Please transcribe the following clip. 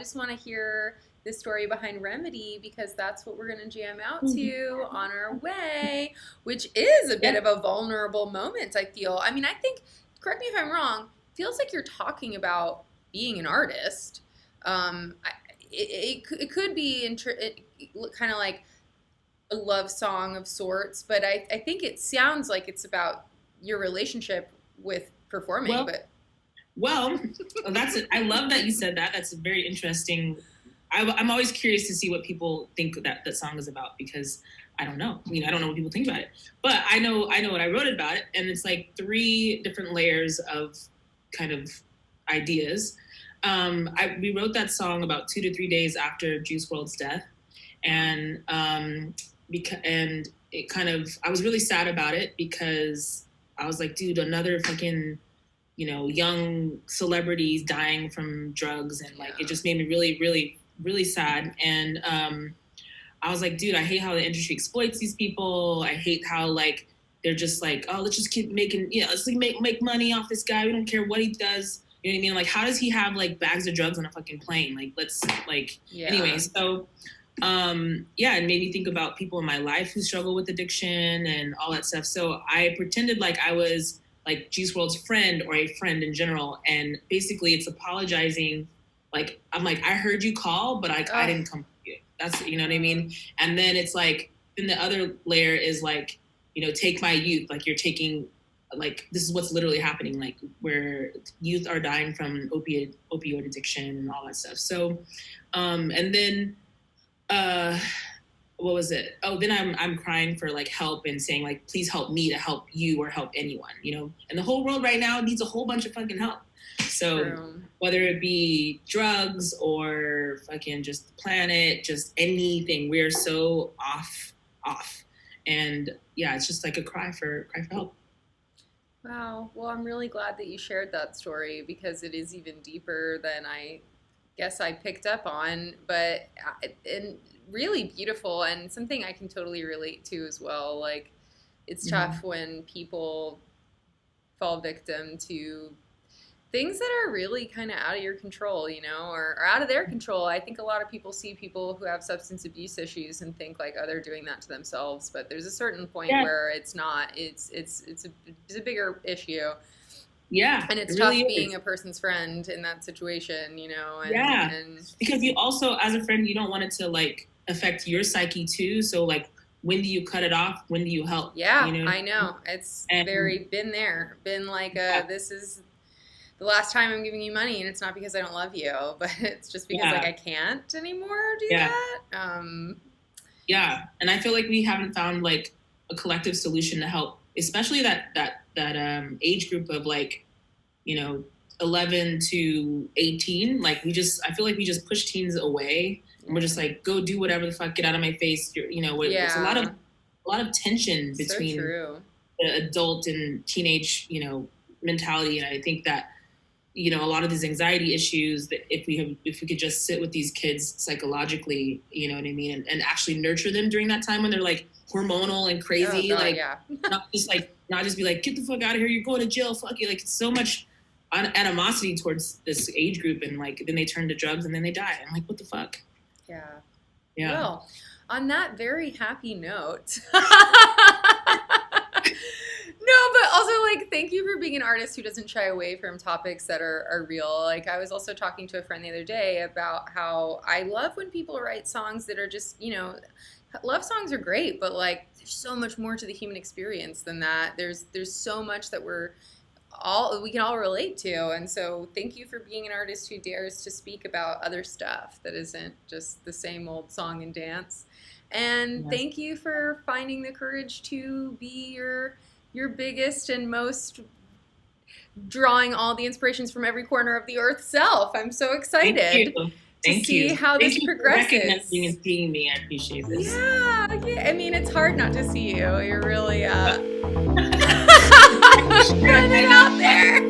just want to hear the story behind Remedy, because that's what we're going to jam out to on our way, which is a bit of a vulnerable moment, I feel. I mean, I think, correct me if I'm wrong, feels like you're talking about being an artist. It could be kind of like a love song of sorts, but I think it sounds like it's about your relationship with performing. Well, I love that you said that. That's very interesting. I'm always curious to see what people think that song is about, because I don't know. I mean, I don't know what people think about it, but I know what I wrote about it, and it's like 3 different layers of kind of ideas. We wrote that song about 2 to 3 days after Juice Wrld's death, and it kind of, I was really sad about it, because I was like, dude, another fucking, young celebrities dying from drugs, and like it just made me really, really, really sad. And I was like, dude, I hate how the industry exploits these people. I hate how like they're just like, oh, let's just keep making, let's like make money off this guy. We don't care what he does. You know what I mean? Like, how does he have like bags of drugs on a fucking plane? Like, anyway. So, it made me think about people in my life who struggle with addiction and all that stuff. So I pretended like I was like Juice Wrld's friend, or a friend in general. And basically it's apologizing. Like, I'm like, I heard you call, but I didn't come to you. That's, you know what I mean? And then it's like, then the other layer is like, take my youth. Like, you're taking, like, this is what's literally happening, like where youth are dying from opioid addiction and all that stuff. So, and then, what was it? Oh, then I'm crying for like help and saying like, please help me to help you or help anyone, and the whole world right now needs a whole bunch of fucking help. So whether it be drugs or fucking just the planet, just anything, we're so off. And it's just like a cry for help. Wow. Well, I'm really glad that you shared that story, because it is even deeper than I guess I picked up on, and really beautiful, and something I can totally relate to as well. Like, it's tough when people fall victim to things that are really kind of out of your control, or out of their control. I think a lot of people see people who have substance abuse issues and think like, oh, they're doing that to themselves. But there's a certain point where it's not. It's a bigger issue. Yeah. And it's tough being a person's friend in that situation, And because you also, as a friend, you don't want it to like affect your psyche too. So like, when do you cut it off? When do you help? Yeah, I know. It's been like, this is the last time I'm giving you money, and it's not because I don't love you, but it's just because like I can't anymore do that. And I feel like we haven't found like a collective solution to help, especially that age group of like, 11 to 18. Like I feel like we just push teens away, and we're just like, go do whatever the fuck, get out of my face. It's a lot of tension between the adult and teenage, mentality. And I think that, a lot of these anxiety issues, that if we could just sit with these kids psychologically, you know what I mean, and actually nurture them during that time when they're like hormonal and crazy, not just be like, get the fuck out of here, you're going to jail, fuck you. Like, it's so much animosity towards this age group, and like then they turn to drugs and then they die. I'm like, what the fuck? Yeah. Well, on that very happy note. No, but also, like, thank you for being an artist who doesn't shy away from topics that are real. Like, I was also talking to a friend the other day about how I love when people write songs that are just, love songs are great, but, like, there's so much more to the human experience than that. There's so much that we can all relate to. And so thank you for being an artist who dares to speak about other stuff that isn't just the same old song and dance. And thank you for finding the courage to be your biggest and most drawing all the inspirations from every corner of the earth self. I'm so excited to see how this progresses. Thank you for recognizing and seeing me. I appreciate this. Yeah. I mean, it's hard not to see you. You're really putting it out there.